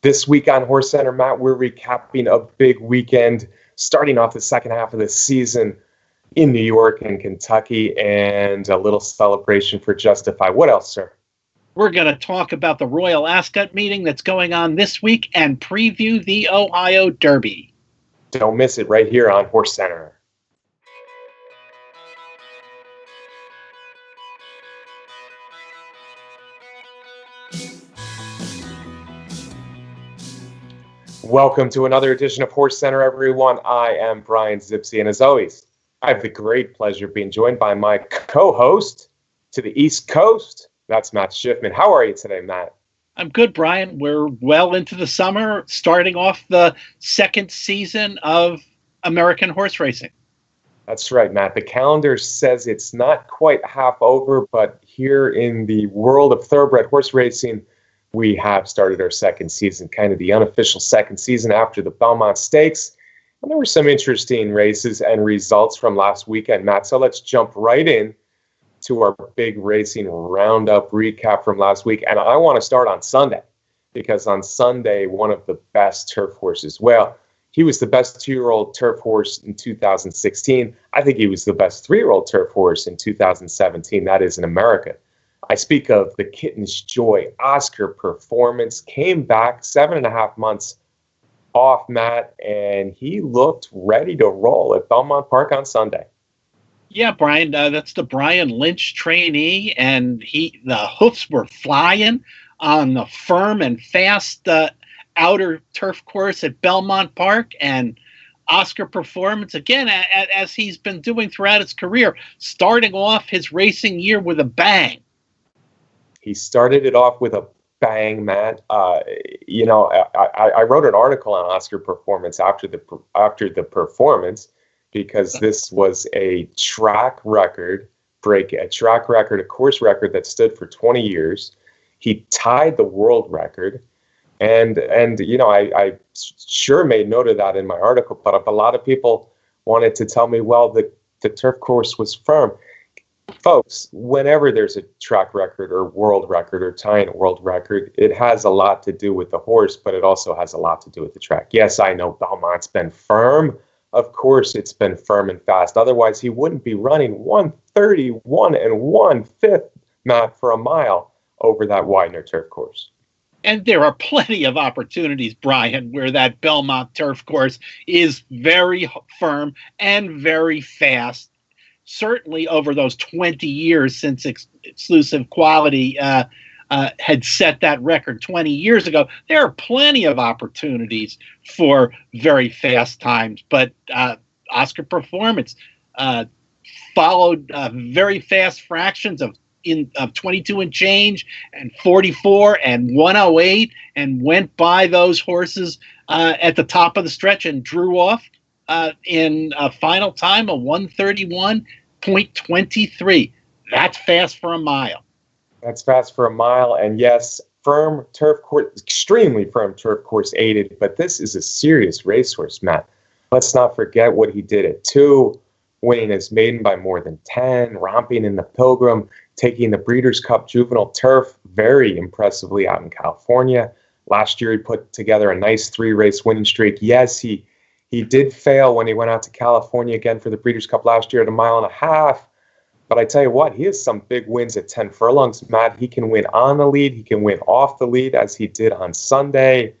This week on HorseCenter, Matt, we're recapping a big weekend, starting off the second half of the season in New York and Kentucky, and a little celebration for Justify. What else, sir? We're going to talk about the Royal Ascot meeting that's going on this week and preview the Ohio Derby. Don't miss it right here on HorseCenter. Welcome to another edition of HorseCenter, everyone. I am Brian Zipsy, and as always, I have the great pleasure of being joined by my co-host to the East Coast. That's Matt Schiffman. How are you today, Matt? I'm good, Brian. We're well into the summer, starting off the second season of American horse racing. That's right, Matt. The calendar says it's not quite half over, but here in the world of thoroughbred horse racing, we have started our second season, kind of the unofficial second season after the Belmont Stakes. And there were some interesting races and results from last weekend, Matt. So let's jump right in to our big racing roundup recap from last week. And I want to start on Sunday, because on Sunday, one of the best turf horses, well, he was the best 2-year-old turf horse in 2016. I think he was the best 3-year-old turf horse in 2017. That is in America. I speak of the Kitten's Joy Oscar Performance. Came back 7.5 months off, Matt, and he looked ready to roll at Belmont Park on Sunday. Yeah, Brian, that's the Brian Lynch trainee, and the hoofs were flying on the firm and fast outer turf course at Belmont Park. And Oscar Performance, again, as he's been doing throughout his career, starting off his racing year with a bang. He started it off with a bang, Matt. I wrote an article on Oscar Performance after the performance, because this was a track record, a course record that stood for 20 years. He tied the world record. And I sure made note of that in my article, but a lot of people wanted to tell me, well, the turf course was firm. Folks, whenever there's a track record or world record or tying a world record, it has a lot to do with the horse, but it also has a lot to do with the track. Yes, I know Belmont's been firm. Of course, it's been firm and fast. Otherwise, he wouldn't be running 131 1/5, Matt, for a mile over that Widener turf course. And there are plenty of opportunities, Brian, where that Belmont turf course is very firm and very fast. Certainly over those 20 years since Exclusive Quality had set that record 20 years ago, there are plenty of opportunities for very fast times. But Oscar Performance followed very fast fractions of 22 and change and 44 and 108, and went by those horses at the top of the stretch and drew off in a final time of 131.23. That's fast for a mile. That's fast for a mile. And yes, firm turf course, extremely firm turf course aided, but this is a serious racehorse, Matt. Let's not forget what he did at 2, winning his maiden by more than 10, romping in the Pilgrim, taking the Breeders' Cup Juvenile Turf very impressively out in California. Last year, he put together a nice 3-race winning streak. Yes, he did fail when he went out to California again for the Breeders' Cup last year at 1.5 miles. But I tell you what, he has some big wins at 10 furlongs, Matt. He can win on the lead. He can win off the lead, as he did on Sunday.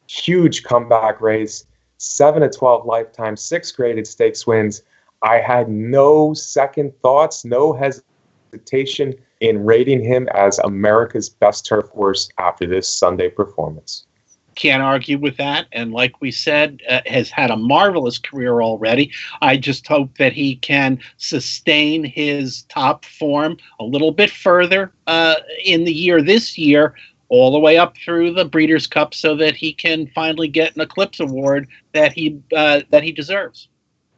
Huge comeback race. 7-12 lifetime, 6 graded stakes wins. I had no second thoughts, no hesitation in rating him as America's best turf horse after this Sunday performance. Can't argue with that. And like we said, has had a marvelous career already. I just hope that he can sustain his top form a little bit further in the year this year, all the way up through the Breeders' Cup, so that he can finally get an Eclipse Award that he deserves.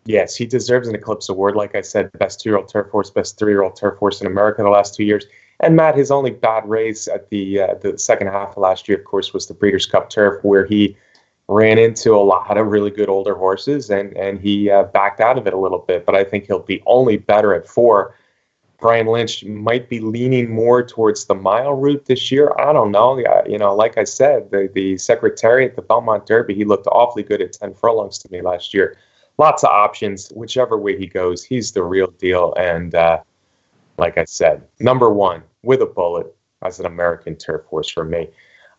Yes, he deserves an Eclipse Award. Like I said, best 2-year-old turf horse, best 3-year-old turf horse in America the last 2 years. And Matt, his only bad race at the second half of last year, of course, was the Breeders' Cup Turf, where he ran into a lot of really good older horses, and he backed out of it a little bit. But I think he'll be only better at 4. Brian Lynch might be leaning more towards the mile route this year. I don't know. Like I said, the secretary at the Belmont Derby, he looked awfully good at 10 furlongs to me last year. Lots of options. Whichever way he goes, he's the real deal. And like I said, number one with a bullet as an American turf horse for me.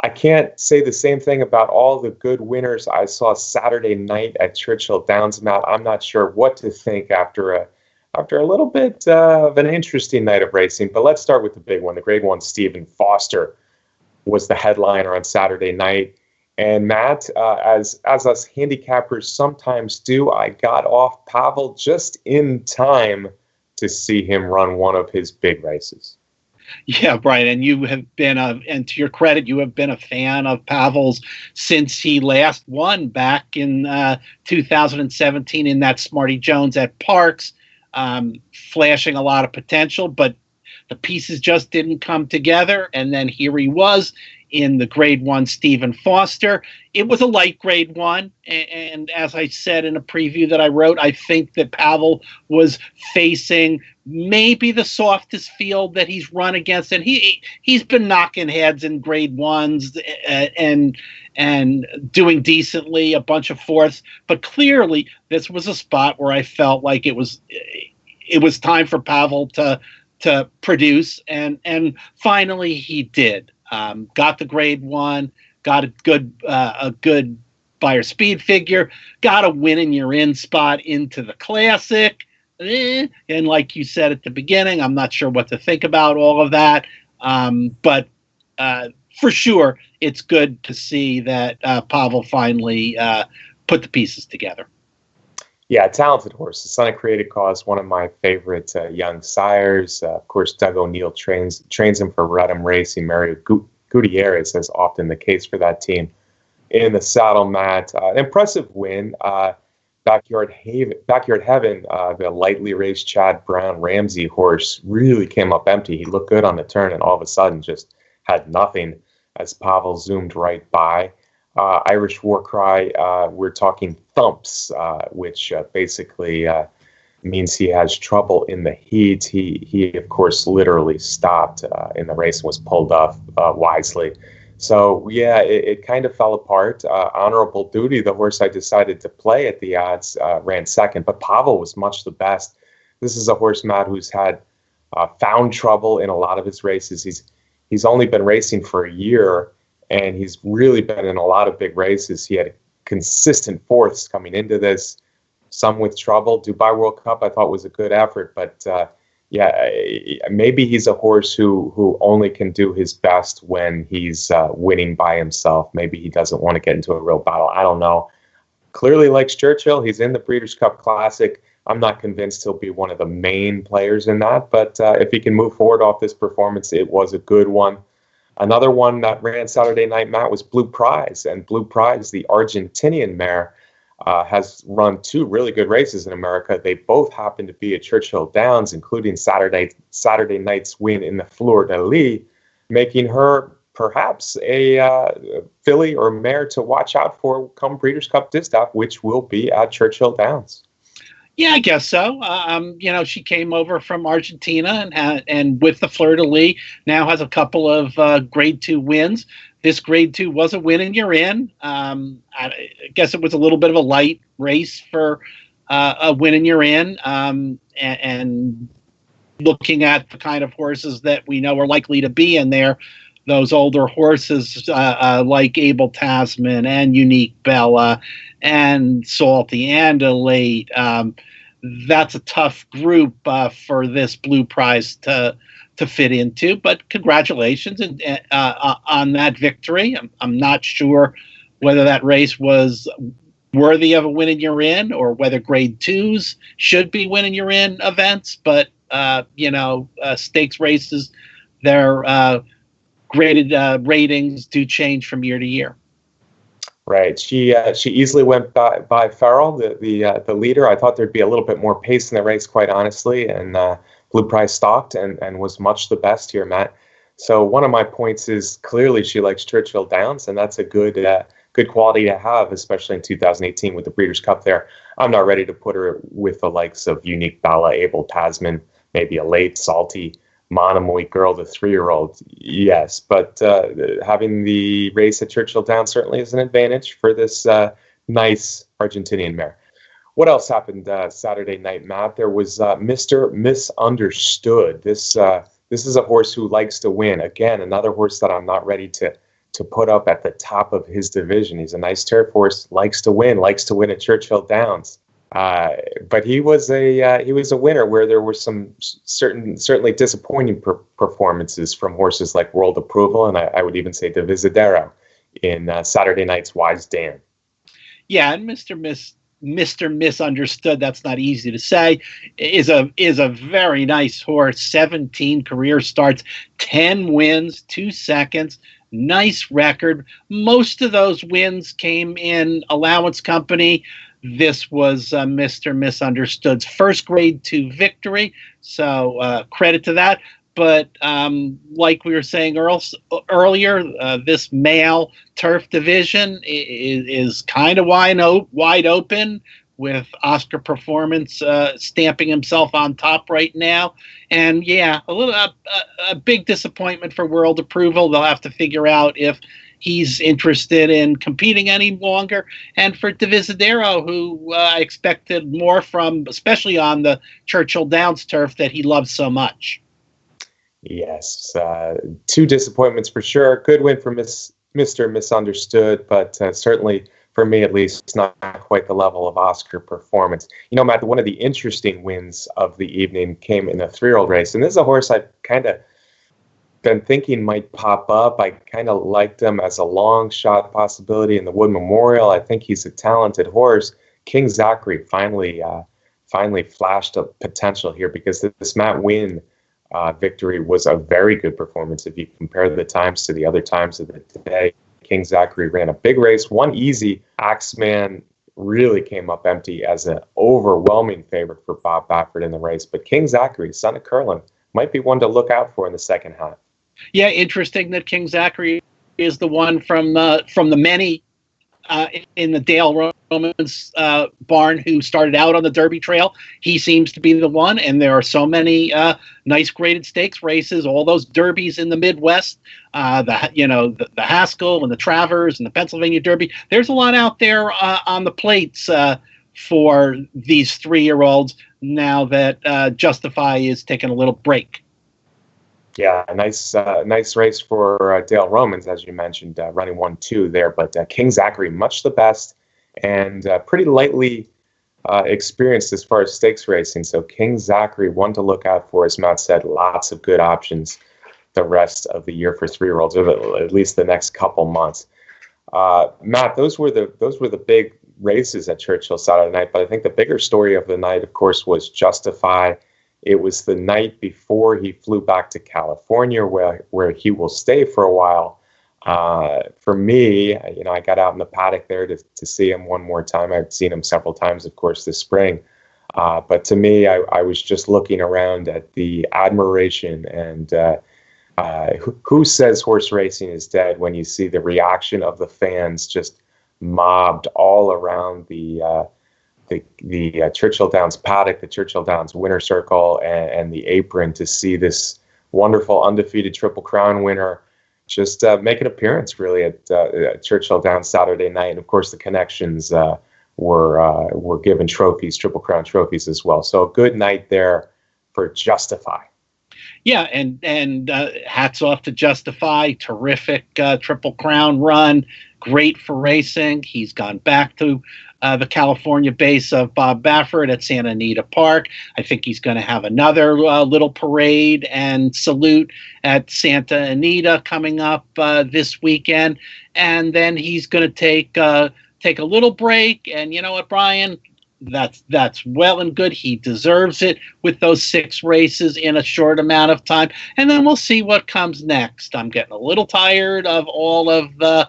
I can't say the same thing about all the good winners I saw Saturday night at Churchill Downs, Matt. I'm not sure what to think after a little bit of an interesting night of racing. But let's start with the big one. The Grade 1 Stephen Foster was the headliner on Saturday night. And Matt, as us handicappers sometimes do, I got off Pavel just in time to see him run one of his big races. Yeah, Brian, and you have been, and to your credit, you have been a fan of Pavel's since he last won back in 2017 in that Smarty Jones at Parks, flashing a lot of potential, but the pieces just didn't come together. And then here he was in the Grade 1 Stephen Foster. It was a light Grade 1. And as I said in a preview that I wrote, I think that Pavel was facing maybe the softest field that he's run against. And he's been knocking heads in Grade 1s and doing decently, a bunch of fourths. But clearly, this was a spot where I felt like it was time for Pavel to produce. And finally, he did. Got the Grade 1, got a good Beyer speed figure, got a win and you're in spot into the Classic. And like you said at the beginning, I'm not sure what to think about all of that. But for sure, it's good to see that Pavel finally put the pieces together. Yeah, talented horse. The Son of Created Cause, one of my favorite young sires. Of course, Doug O'Neill trains him for Redham Racing. Mario Gutierrez, as often the case for that team. In the saddle, Matt, impressive win. Backyard Heaven, the lightly raced Chad Brown Ramsey horse, really came up empty. He looked good on the turn, and all of a sudden just had nothing as Pavel zoomed right by. Irish War Cry, we're talking thumps, which basically means he has trouble in the heat. He of course, literally stopped in the race and was pulled off wisely. So, yeah, it kind of fell apart. Honorable Duty, the horse I decided to play at the odds, ran second, but Pavel was much the best. This is a horse, Matt, who's had found trouble in a lot of his races. He's only been racing for a year, and he's really been in a lot of big races. He had consistent fourths coming into this, some with trouble. Dubai World Cup, I thought, was a good effort. But, maybe he's a horse who only can do his best when he's winning by himself. Maybe he doesn't want to get into a real battle. I don't know. Clearly likes Churchill. He's in the Breeders' Cup Classic. I'm not convinced he'll be one of the main players in that. But if he can move forward off this performance, it was a good one. Another one that ran Saturday night, Matt, was Blue Prize. And Blue Prize, the Argentinian mare, has run two really good races in America. They both happen to be at Churchill Downs, including Saturday night's win in the Fleur de Lis, making her perhaps a filly or mare to watch out for come Breeders' Cup Distaff, which will be at Churchill Downs. Yeah, I guess so. She came over from Argentina and with the Fleur de Lis now has a couple of Grade 2 wins. This Grade 2 was a win and you're in. I guess it was a little bit of a light race for a win and you're in. And looking at the kind of horses that we know are likely to be in there, those older horses like Abel Tasman and Unique Bella and Salty and Elate. That's a tough group for this Blue Prize to fit into, but congratulations on that victory. I'm not sure whether that race was worthy of a win and you're in or whether Grade 2s should be win and you're in events, but stakes races, their graded ratings do change from year to year. Right. She easily went by Farrell, the leader. I thought there'd be a little bit more pace in the race, quite honestly, and Blue Prize stalked and was much the best here, Matt. So one of my points is clearly she likes Churchill Downs, and that's a good quality to have, especially in 2018 with the Breeders' Cup there. I'm not ready to put her with the likes of Unique Bella, Abel Tasman, maybe a late, salty Monomoy Girl, the 3-year-old. Yes, but having the race at Churchill Downs certainly is an advantage for this nice Argentinian mare. What else happened Saturday night, Matt? There was Mr. Misunderstood. This is a horse who likes to win. Again, another horse that I'm not ready to put up at the top of his division. He's a nice turf horse, likes to win at Churchill Downs. But he was a winner where there were some certainly disappointing performances from horses like World Approval, and I would even say Divisadero in Saturday night's Wise Dan. Yeah, and Mr. Misunderstood, that's not easy to say, is a very nice horse. 17 career starts, 10 wins, 2 seconds, nice record. Most of those wins came in allowance company. This was Mr. Misunderstood's first grade 2 victory, so credit to that. But like we were saying earlier, this male turf division is kind of wide open, with Oscar Performance stamping himself on top right now. And yeah, a big disappointment for World Approval. They'll have to figure out if he's interested in competing any longer. And for Divisadero, who I expected more from, especially on the Churchill Downs turf that he loves so much. Yes, 2 disappointments for sure. Good win for Mr. Misunderstood, but certainly, for me at least, not quite the level of Oscar Performance. You know, Matt, one of the interesting wins of the evening came in a 3-year-old race, and this is a horse I've kind of been thinking might pop up. I kind of liked him as a long shot possibility in the Wood Memorial. I think he's a talented horse. King Zachary finally flashed a potential here, because this Matt Wynn victory was a very good performance. If you compare the times to the other times of the day, King Zachary ran a big race, won easy. Axeman really came up empty as an overwhelming favorite for Bob Baffert in the race. But King Zachary, son of Curlin, might be one to look out for in the second half. Yeah, interesting that King Zachary is the one from the many in the Dale Romans barn who started out on the Derby Trail. He seems to be the one, and there are so many nice graded stakes races, all those derbies in the Midwest, the Haskell and the Travers and the Pennsylvania Derby. There's a lot out there on the plates for these 3-year-olds now that Justify is taking a little break. Yeah, a nice race for Dale Romans, as you mentioned, running 1-2 there. But King Zachary, much the best, and pretty lightly experienced as far as stakes racing. So King Zachary, one to look out for, as Matt said. Lots of good options the rest of the year for 3-year-olds, or at least the next couple months. Matt, those were the big races at Churchill Saturday night. But I think the bigger story of the night, of course, was Justify. It was the night before he flew back to California, where he will stay for a while. For me, I got out in the paddock there to see him one more time. I've seen him several times, of course, this spring. But to me, I was just looking around at the admiration and who says horse racing is dead when you see the reaction of the fans just mobbed all around the Churchill Downs paddock, the Churchill Downs winner circle, and the apron to see this wonderful undefeated Triple Crown winner just make an appearance really at Churchill Downs Saturday night. And of course, the connections were given trophies, Triple Crown trophies as well. So a good night there for Justify. Yeah, and hats off to Justify. Terrific Triple Crown run. Great for racing. He's gone back to the California base of Bob Baffert at Santa Anita Park. I think he's going to have another little parade and salute at Santa Anita coming up this weekend. And then he's going to take a little break. And you know what, Brian? That's well and good. He deserves it with those 6 races in a short amount of time. And then we'll see what comes next. I'm getting a little tired of all of the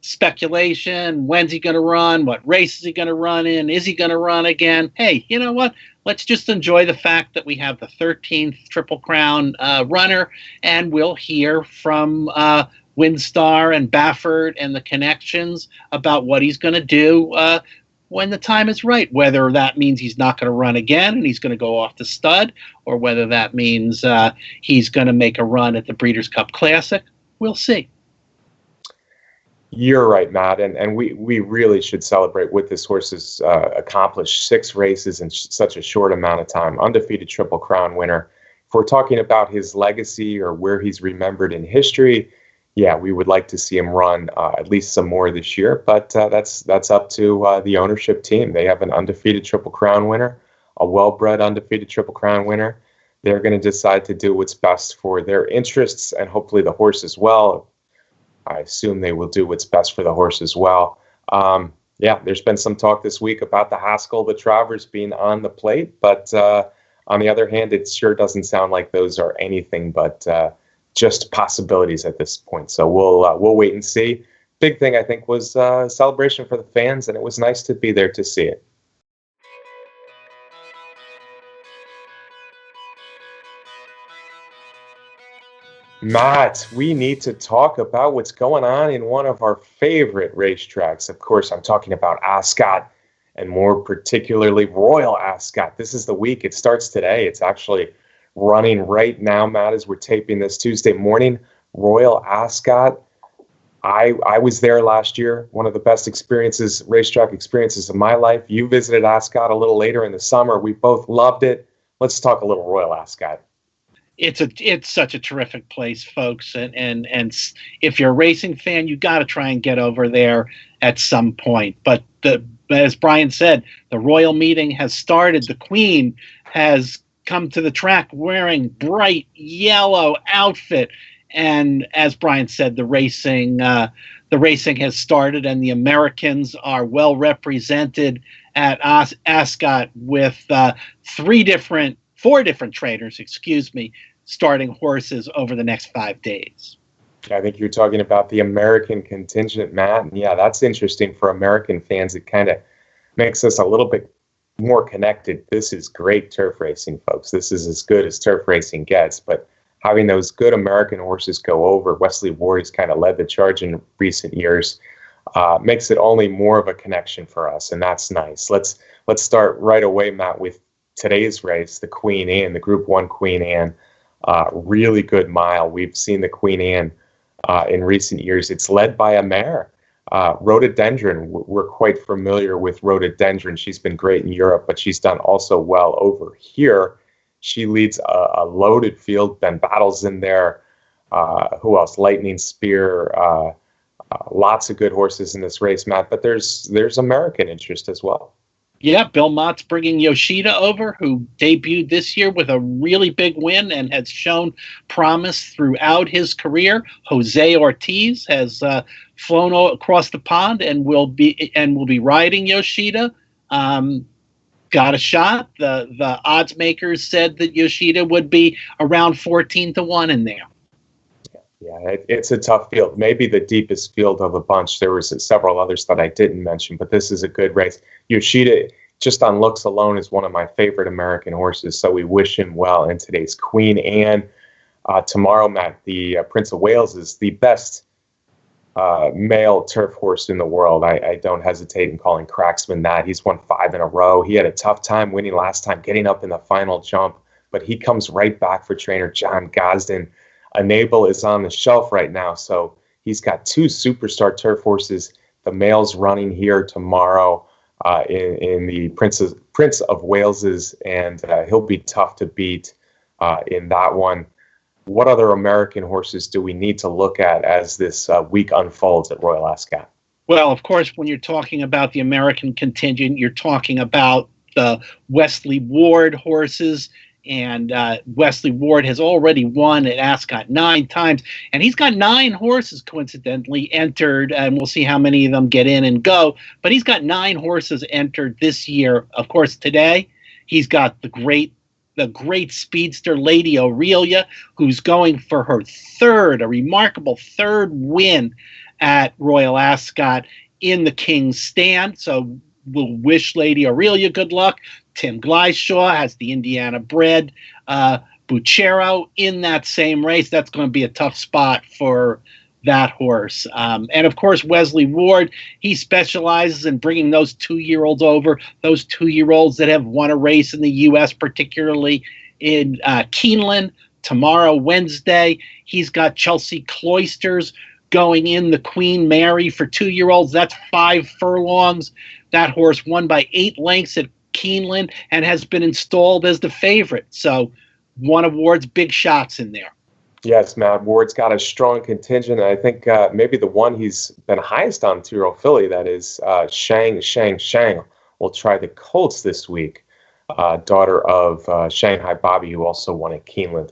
speculation. When's he going to run? What race is he going to run in? Is he going to run again? Hey, you know what? Let's just enjoy the fact that we have the 13th Triple Crown runner, and we'll hear from Windstar and Baffert and the connections about what he's going to do when the time is right. Whether that means he's not going to run again and he's going to go off the stud, or whether that means he's going to make a run at the Breeders' Cup Classic, we'll see. You're right, Matt, and we really should celebrate what this horse has accomplished. 6 races in such a short amount of time. Undefeated Triple Crown winner. If we're talking about his legacy or where he's remembered in history, yeah, we would like to see him run at least some more this year, but that's up to the ownership team. They have an undefeated Triple Crown winner, a well-bred undefeated Triple Crown winner. They're going to decide to do what's best for their interests and hopefully the horse as well. I assume they will do what's best for the horse as well. Yeah, there's been some talk this week about the Haskell, the Travers being on the plate, but on the other hand, it sure doesn't sound like those are anything but just possibilities at this point. So we'll wait and see. Big thing I think was celebration for the fans, and it was nice to be there to see it. Matt, we need to talk about what's going on in one of our favorite racetracks. Of course, I'm talking about Ascot, and more particularly Royal Ascot. This is the week. It starts today. It's actually running right now, Matt, as we're taping this Tuesday morning. Royal Ascot. I was there last year. One of the best racetrack experiences of my life. You visited Ascot a little later in the summer. We both loved it. Let's talk a little Royal Ascot. It's such a terrific place, folks, and if you're a racing fan, you got to try and get over there at some point. But as Brian said, the royal meeting has started. The Queen has come to the track wearing bright yellow outfit, and as Brian said, the racing has started, and the Americans are well represented at Ascot with 4 different trainers, starting horses over the next 5 days. I think you're talking about the American contingent, Matt. And yeah, that's interesting for American fans. It kind of makes us a little bit more connected. This is great turf racing, folks. This is as good as turf racing gets. But having those good American horses go over, Wesley Ward has kind of led the charge in recent years, makes it only more of a connection for us, and that's nice. Let's start right away, Matt, with today's race, the Queen Anne, the Group 1 Queen Anne. Really good mile. We've seen the Queen Anne in recent years. It's led by a mare, Rhododendron. We're quite familiar with Rhododendron. She's been great in Europe, but she's done also well over here. She leads a loaded field. Ben Battle's in there. Who else? Lightning Spear. Lots of good horses in this race, Matt, but there's American interest as well. Yeah, Bill Mott's bringing Yoshida over, who debuted this year with a really big win and has shown promise throughout his career. Jose Ortiz has flown across the pond and will be riding Yoshida. Got a shot. The odds makers said that Yoshida would be around 14-1 in there. Yeah, it's a tough field. Maybe the deepest field of a bunch. There was several others that I didn't mention, but this is a good race. Yoshida, just on looks alone, is one of my favorite American horses, so we wish him well in today's Queen Anne. Tomorrow, Matt, the Prince of Wales is the best male turf horse in the world. I don't hesitate in calling Cracksman that. He's won 5 in a row. He had a tough time winning last time, getting up in the final jump, but he comes right back for trainer John Gosden. Enable is on the shelf right now, so he's got 2 superstar turf horses. The male's running here tomorrow in the Prince of Wales's, and he'll be tough to beat in that one. What other American horses do we need to look at as this week unfolds at Royal Ascot? Well, of course, when you're talking about the American contingent, you're talking about the Wesley Ward horses. And Wesley Ward has already won at Ascot 9 times. And he's got 9 horses, coincidentally, entered. And we'll see how many of them get in and go. But he's got 9 horses entered this year. Of course, today, he's got the great speedster Lady Aurelia, who's going for her a remarkable 3rd win at Royal Ascot in the King's Stand. So we'll wish Lady Aurelia good luck. Tim Gleishaw has the Indiana bred Buchero in that same race. That's going to be a tough spot for that horse. And of course, Wesley Ward, he specializes in bringing those 2-year-olds over, those 2-year-olds that have won a race in the U.S., particularly in Keeneland. Tomorrow, Wednesday, he's got Chelsea Cloisters going in the Queen Mary for 2-year-olds. That's 5 furlongs. That horse won by 8 lengths at Keeneland and has been installed as the favorite. So one of Ward's big shots in there. Yes, Matt. Ward's got a strong contingent. I think maybe the one he's been highest on, 2-year-old filly, that is Shang, will try the Colts this week. Daughter of Shanghai Bobby, who also won at Keeneland.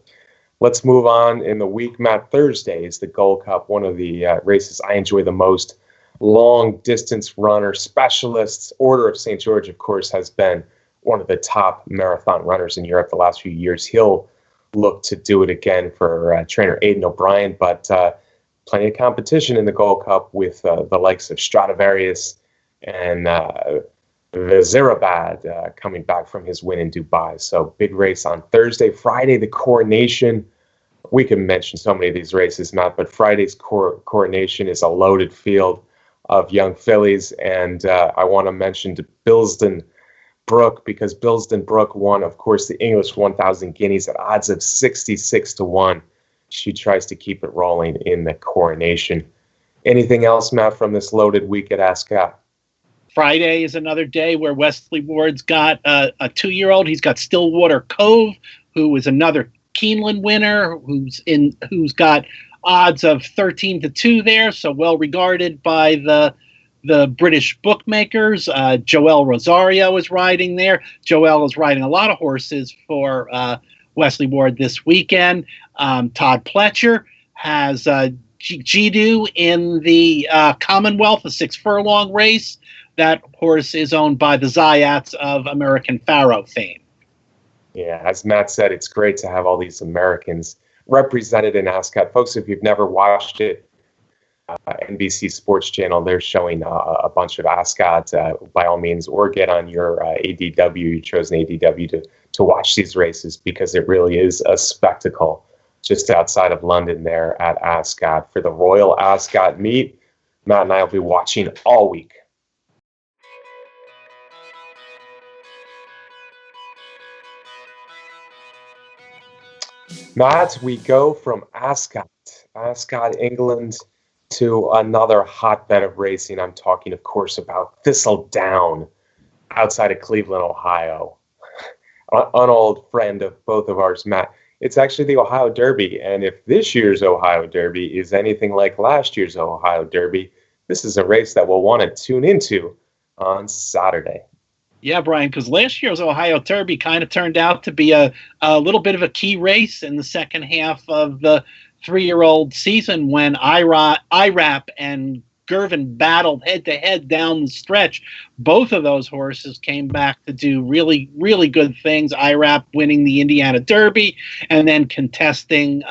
Let's move on in the week, Matt. Thursday is the Gold Cup, one of the races I enjoy the most. Long distance runner specialists. Order of St. George, of course, has been one of the top marathon runners in Europe the last few years. He'll look to do it again for trainer Aidan O'Brien, but plenty of competition in the Gold Cup with the likes of Stradivarius and Vizirabad coming back from his win in Dubai. So big race on Thursday. Friday, the Coronation. We can mention so many of these races, Matt, but Friday's Coronation is a loaded field of young fillies, and I want to mention Bilston Brook, because Bilston Brook won, of course, the English 1,000 guineas at odds of 66-1. She tries to keep it rolling in the Coronation. Anything else, Matt, from this loaded week at Ascot? Friday is another day where Wesley Ward's got a 2-year-old. He's got Stillwater Cove, who is another Keeneland winner, who's got odds of 13-2 there, so well regarded by the British bookmakers. Joel Rosario is riding there. Joel is riding a lot of horses for Wesley Ward this weekend. Todd Pletcher has Jidu in the Commonwealth, a 6-furlong race. That horse is owned by the Zayats of American Pharoah fame. Yeah, as Matt said, it's great to have all these Americans represented in Ascot. Folks, if you've never watched it, NBC Sports Channel, they're showing a bunch of Ascot, by all means, or get on your ADW, your chosen ADW, to watch these races, because it really is a spectacle just outside of London there at Ascot. For the Royal Ascot meet, Matt and I will be watching all week. Matt, we go from Ascot, England, to another hotbed of racing. I'm talking, of course, about Thistledown outside of Cleveland, Ohio. An old friend of both of ours, Matt. It's actually the Ohio Derby, and if this year's Ohio Derby is anything like last year's Ohio Derby, this is a race that we'll want to tune into on Saturday. Yeah, Brian, because last year's Ohio Derby kind of turned out to be a little bit of a key race in the second half of the 3-year-old season, when IRAP and Gervin battled head-to-head down the stretch. Both of those horses came back to do really, really good things. IRAP winning the Indiana Derby and then contesting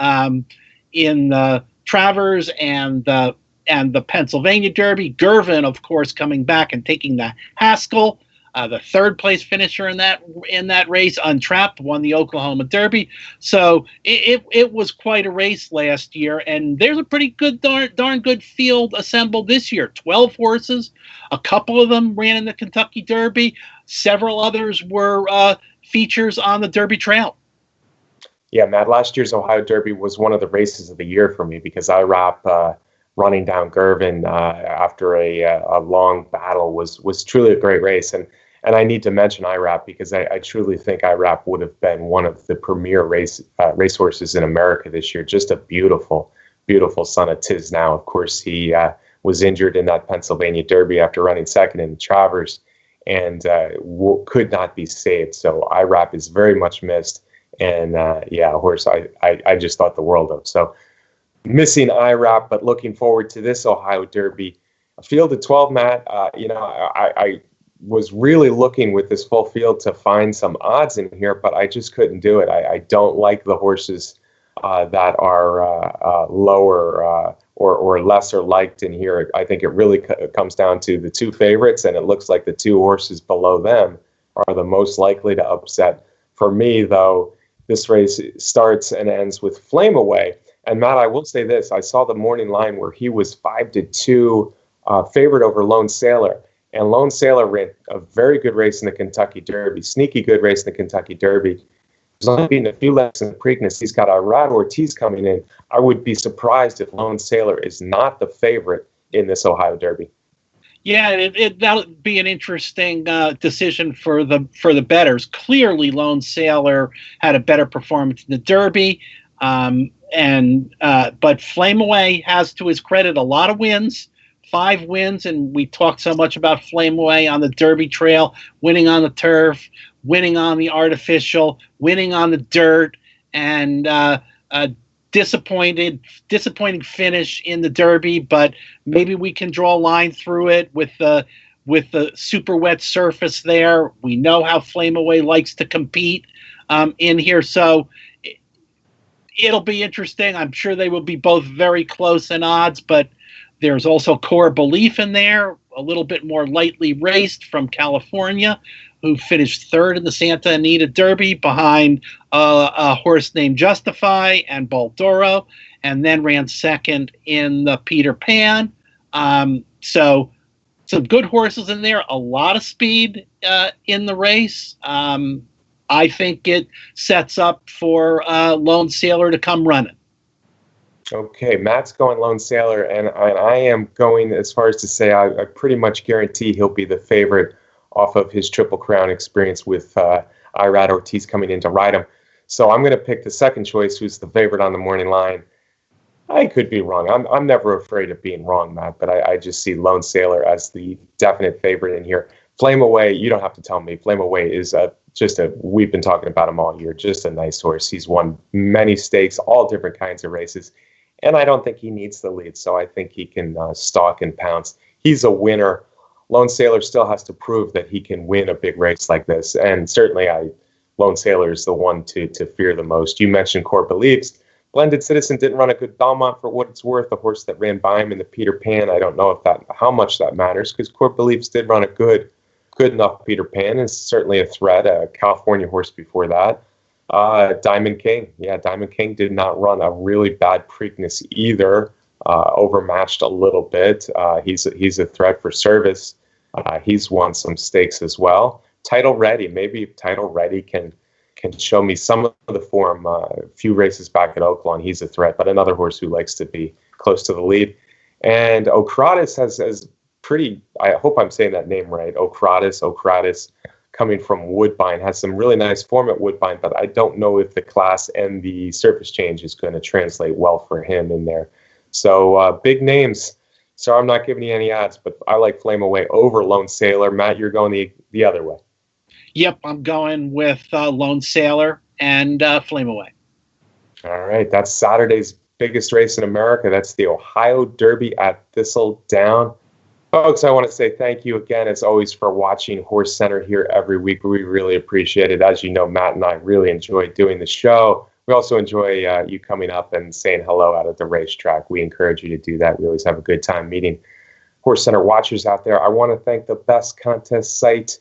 in the Travers and the Pennsylvania Derby. Gervin, of course, coming back and taking the Haskell. The third place finisher in that race, Untrapped, won the Oklahoma Derby. So it was quite a race last year, and there's a pretty good, darn good field assembled this year. 12 horses, a couple of them ran in the Kentucky Derby. Several others were features on the Derby Trail. Yeah, Matt, last year's Ohio Derby was one of the races of the year for me, because IRAP running down Gervin after a long battle was truly a great race. And I need to mention IRAP, because I truly think IRAP would have been one of the premier racehorses in America this year. Just a beautiful, beautiful son of Tiz Now. Of course, he was injured in that Pennsylvania Derby after running second in the Travers, and could not be saved. So IRAP is very much missed. And a horse I just thought the world of. So missing IRAP, but looking forward to this Ohio Derby. A field of 12, Matt. I was really looking with this full field to find some odds in here, but I just couldn't do it. I don't like the horses that are lower or lesser liked in here. I think it really comes down to the two favorites, and it looks like the two horses below them are the most likely to upset. For me, though, this race starts and ends with Flame Away. And Matt, I will say this. I saw the morning line where he was 5-2 favorite over Lone Sailor. And Lone Sailor ran a very good race in the Kentucky Derby, sneaky good race in the Kentucky Derby. He's only beaten a few lengths in the Preakness. He's got Irad Ortiz coming in. I would be surprised if Lone Sailor is not the favorite in this Ohio Derby. Yeah, that'll be an interesting decision for the bettors. Clearly, Lone Sailor had a better performance in the Derby, but Flame Away has, to his credit, a lot of wins. 5 wins, and we talked so much about Flame Away on the Derby Trail, winning on the turf, winning on the artificial, winning on the dirt, and disappointing finish in the Derby. But maybe we can draw a line through it with the super wet surface there. We know how Flame Away likes to compete in here, so it'll be interesting. I'm sure they will be both very close in odds, but there's also Core Belief in there, a little bit more lightly raced, from California, who finished 3rd in the Santa Anita Derby behind a horse named Justify and Baldoro, and then ran 2nd in the Peter Pan. So some good horses in there, a lot of speed in the race. I think it sets up for Lone Sailor to come running. Okay, Matt's going Lone Sailor, and I am going as far as to say I pretty much guarantee he'll be the favorite off of his Triple Crown experience with Irad Ortiz coming in to ride him. So I'm going to pick the second choice, who's the favorite on the morning line. I could be wrong. I'm never afraid of being wrong, Matt, but I just see Lone Sailor as the definite favorite in here. Flame Away, you don't have to tell me. Flame Away is we've been talking about him all year, just a nice horse. He's won many stakes, all different kinds of races. And I don't think he needs the lead, so I think he can stalk and pounce. He's a winner. Lone Sailor still has to prove that he can win a big race like this, and certainly Lone Sailor is the one to fear the most. You mentioned Core Beliefs. Blended Citizen didn't run a good Belmont for what it's worth, a horse that ran by him in the Peter Pan. I don't know how much that matters, because Core Beliefs did run a good enough Peter Pan, and certainly a threat, a California horse before that. Diamond King. Yeah, Diamond King did not run a really bad Preakness either. Overmatched a little bit. He's a threat for service. He's won some stakes as well. Title Ready. Maybe if Title Ready can show me some of the form. A few races back at Oaklawn, he's a threat, but another horse who likes to be close to the lead. And Okratis has pretty, I hope I'm saying that name right, Okratis, coming from Woodbine, has some really nice form at Woodbine, but I don't know if the class and the surface change is going to translate well for him in there. So big names. So I'm not giving you any odds, but I like Flame Away over Lone Sailor. Matt, you're going the other way. Yep, I'm going with Lone Sailor and Flame Away. All right, that's Saturday's biggest race in America. That's the Ohio Derby at Thistledown. Folks, I want to say thank you again, as always, for watching HorseCenter here every week. We really appreciate it. As you know, Matt and I really enjoy doing the show. We also enjoy you coming up and saying hello out at the racetrack. We encourage you to do that. We always have a good time meeting HorseCenter watchers out there. I want to thank the best contest site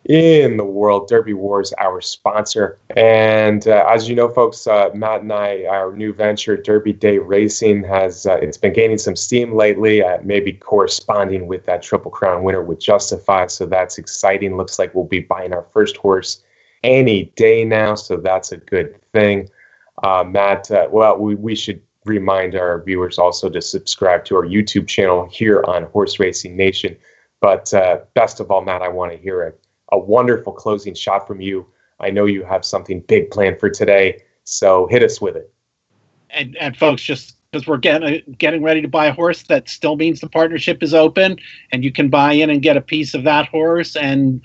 in the world, Derby Wars, our sponsor. And as you know, folks, Matt and I, our new venture, Derby Day Racing, has it's been gaining some steam lately, maybe corresponding with that Triple Crown winner with Justify. So that's exciting. Looks like we'll be buying our first horse any day now. So that's a good thing. Matt, we should remind our viewers also to subscribe to our YouTube channel here on Horse Racing Nation. But best of all, Matt, I want to hear a wonderful closing shot from you. I know you have something big planned for today, so hit us with it. And folks, just because we're getting ready to buy a horse, that still means the partnership is open, and you can buy in and get a piece of that horse and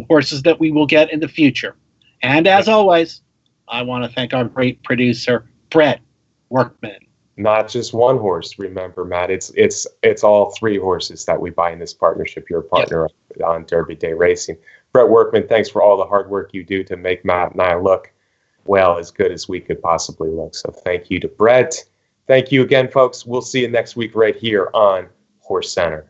horses that we will get in the future. And as always, I want to thank our great producer, Brett Workman. Not just one horse, remember, Matt. It's all 3 horses that we buy in this partnership. You're a partner on Derby Day Racing. Brett Workman, thanks for all the hard work you do to make Matt and I look, well, as good as we could possibly look. So thank you to Brett. Thank you again, folks. We'll see you next week right here on HorseCenter.